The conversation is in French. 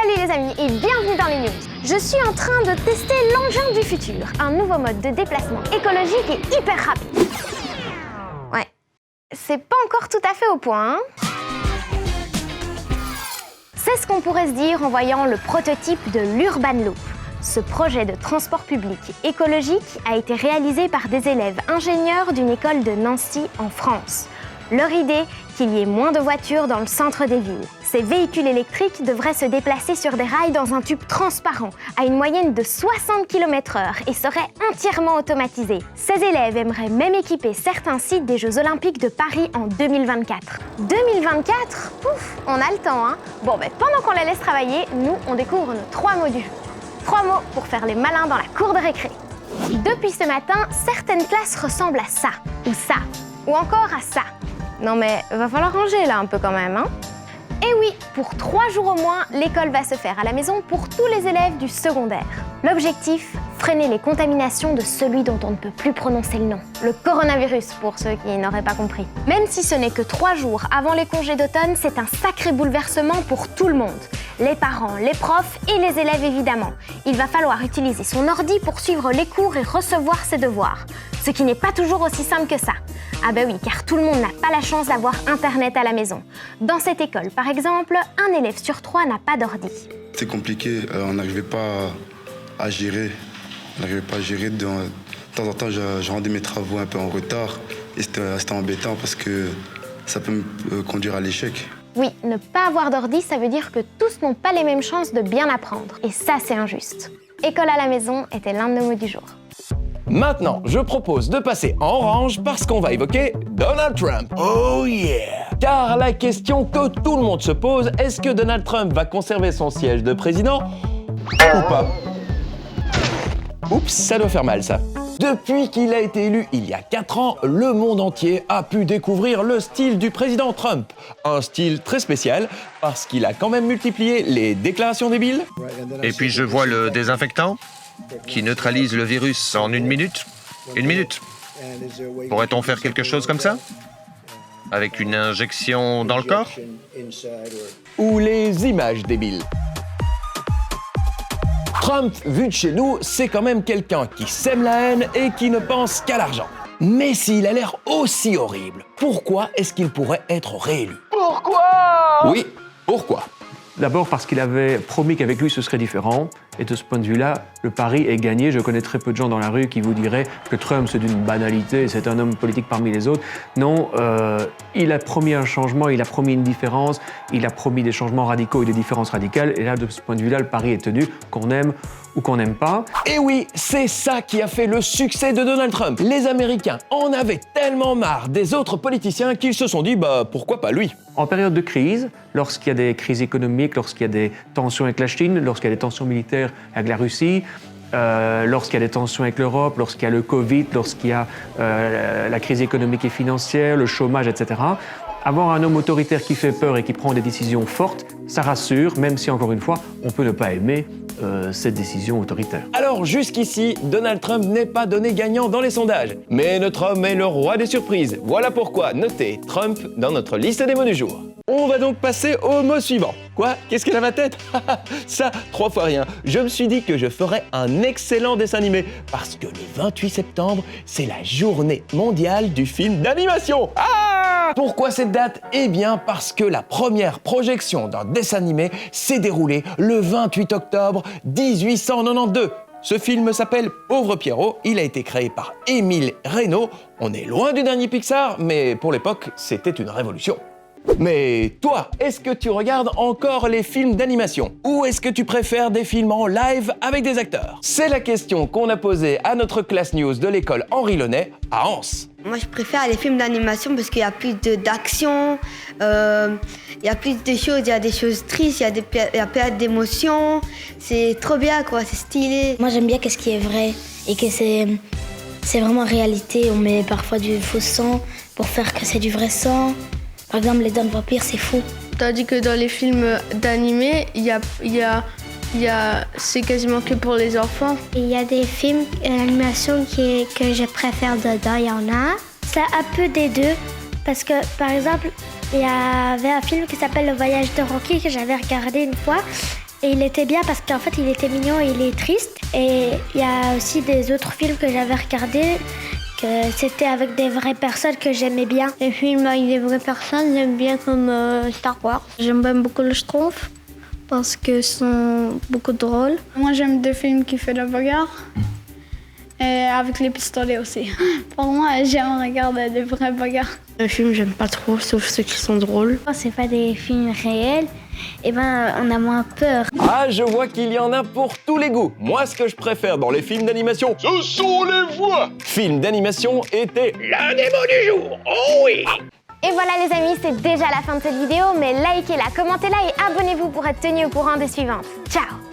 Salut les amis et bienvenue dans les news. Je suis en train de tester l'engin du futur, un nouveau mode de déplacement écologique et hyper rapide. Ouais, c'est pas encore tout à fait au point, hein. C'est ce qu'on pourrait se dire en voyant le prototype de l'Urban Loop. Ce projet de transport public écologique a été réalisé par des élèves ingénieurs d'une école de Nancy en France. Leur idée, qu'il y ait moins de voitures dans le centre des villes. Ces véhicules électriques devraient se déplacer sur des rails dans un tube transparent, à une moyenne de 60 km/h et seraient entièrement automatisés. Ces élèves aimeraient même équiper certains sites des Jeux Olympiques de Paris en 2024. 2024 ? Ouf, on a le temps, hein. Bon, pendant qu'on les laisse travailler, nous, on découvre nos 3 mots du jour. 3 mots pour faire les malins dans la cour de récré. Depuis ce matin, certaines classes ressemblent à ça, ou encore à ça. Non mais, va falloir ranger là un peu quand même, hein. Et oui, pour 3 jours au moins, l'école va se faire à la maison pour tous les élèves du secondaire. L'objectif, freiner les contaminations de celui dont on ne peut plus prononcer le nom. Le coronavirus, pour ceux qui n'auraient pas compris. Même si ce n'est que 3 jours avant les congés d'automne, c'est un sacré bouleversement pour tout le monde. Les parents, les profs et les élèves évidemment. Il va falloir utiliser son ordi pour suivre les cours et recevoir ses devoirs. Ce qui n'est pas toujours aussi simple que ça. Ah bah oui, car tout le monde n'a pas la chance d'avoir Internet à la maison. Dans cette école, par exemple, un élève sur 3 n'a pas d'ordi. C'est compliqué, on n'arrivait pas à gérer. De temps en temps, je rendais mes travaux un peu en retard et c'était embêtant parce que ça peut me conduire à l'échec. Oui, ne pas avoir d'ordi, ça veut dire que tous n'ont pas les mêmes chances de bien apprendre. Et ça, c'est injuste. École à la maison était l'un de nos mots du jour. Maintenant, je propose de passer en orange parce qu'on va évoquer Donald Trump. Oh yeah! Car la question que tout le monde se pose, est-ce que Donald Trump va conserver son siège de président ou pas? Oups, ça doit faire mal ça. Depuis qu'il a été élu il y a 4 ans, le monde entier a pu découvrir le style du président Trump. Un style très spécial parce qu'il a quand même multiplié les déclarations débiles. Et puis je vois le désinfectant qui neutralise le virus en 1 minute. 1 minute. Pourrait-on faire quelque chose comme ça? Avec une injection dans le corps? Ou les images débiles. Trump, vu de chez nous, c'est quand même quelqu'un qui sème la haine et qui ne pense qu'à l'argent. Mais s'il a l'air aussi horrible, pourquoi est-ce qu'il pourrait être réélu? Pourquoi? Oui, pourquoi? D'abord parce qu'il avait promis qu'avec lui ce serait différent. Et de ce point de vue-là, le pari est gagné. Je connais très peu de gens dans la rue qui vous diraient que Trump c'est d'une banalité, c'est un homme politique parmi les autres. Non, il a promis un changement, il a promis une différence, il a promis des changements radicaux et des différences radicales. Et là, de ce point de vue-là, le pari est tenu, qu'on aime ou qu'on n'aime pas. Et oui, c'est ça qui a fait le succès de Donald Trump. Les Américains en avaient tellement marre des autres politiciens qu'ils se sont dit, pourquoi pas lui? En période de crise, lorsqu'il y a des crises économiques, lorsqu'il y a des tensions avec la Chine, lorsqu'il y a des tensions militaires avec la Russie, lorsqu'il y a des tensions avec l'Europe, lorsqu'il y a le Covid, lorsqu'il y a la crise économique et financière, le chômage, etc. Avoir un homme autoritaire qui fait peur et qui prend des décisions fortes, ça rassure, même si, encore une fois, on peut ne pas aimer cette décision autoritaire. Alors jusqu'ici, Donald Trump n'est pas donné gagnant dans les sondages. Mais notre homme est le roi des surprises. Voilà pourquoi notez Trump dans notre liste des mots du jour. On va donc passer au mot suivant. Quoi? Qu'est-ce qu'elle a ma tête? Ça, 3 fois rien. Je me suis dit que je ferais un excellent dessin animé parce que le 28 septembre, c'est la journée mondiale du film d'animation. Ah! Pourquoi cette date? Eh bien parce que la première projection d'un dessin animé s'est déroulée le 28 octobre 1892. Ce film s'appelle Pauvre Pierrot, il a été créé par Émile Reynaud. On est loin du dernier Pixar, mais pour l'époque, c'était une révolution. Mais toi, est-ce que tu regardes encore les films d'animation? Ou est-ce que tu préfères des films en live avec des acteurs? C'est la question qu'on a posée à notre classe news de l'école Henri Launay à Anse. Moi, je préfère les films d'animation parce qu'il y a plus d'action, il y a plus de choses, il y a des choses tristes, il y a plein d'émotions. C'est trop bien, quoi, c'est stylé. Moi, j'aime bien qu'est-ce qui est vrai et que c'est vraiment réalité. On met parfois du faux sang pour faire que c'est du vrai sang. Par exemple, les Dents de Vampire, c'est fou. Tandis que dans les films d'animé, c'est quasiment que pour les enfants. Il y a des films d'animation que je préfère dedans, il y en a. C'est un peu des deux, parce que, par exemple, il y avait un film qui s'appelle Le Voyage de Rocky que j'avais regardé une fois. Et il était bien parce qu'en fait, il était mignon et il est triste. Et il y a aussi des autres films que j'avais regardés, que c'était avec des vraies personnes que j'aimais bien. Les films avec des vraies personnes, j'aime bien comme Star Wars. J'aime bien beaucoup le Schtroumpf parce que sont beaucoup drôles. Moi, j'aime des films qui font de la bagarre. Et avec les pistolets aussi. Pour moi, j'aime regarder des vraies bagarres. Les films, j'aime pas trop, sauf ceux qui sont drôles. Quand c'est pas des films réels, eh ben, on a moins peur. Ah, je vois qu'il y en a pour tous les goûts. Moi, ce que je préfère dans les films d'animation, ce sont les voix. Films d'animation était l'un des mots du jour. Oh oui. Et voilà les amis, c'est déjà la fin de cette vidéo, mais likez-la, commentez-la et abonnez-vous pour être tenus au courant des suivantes. Ciao!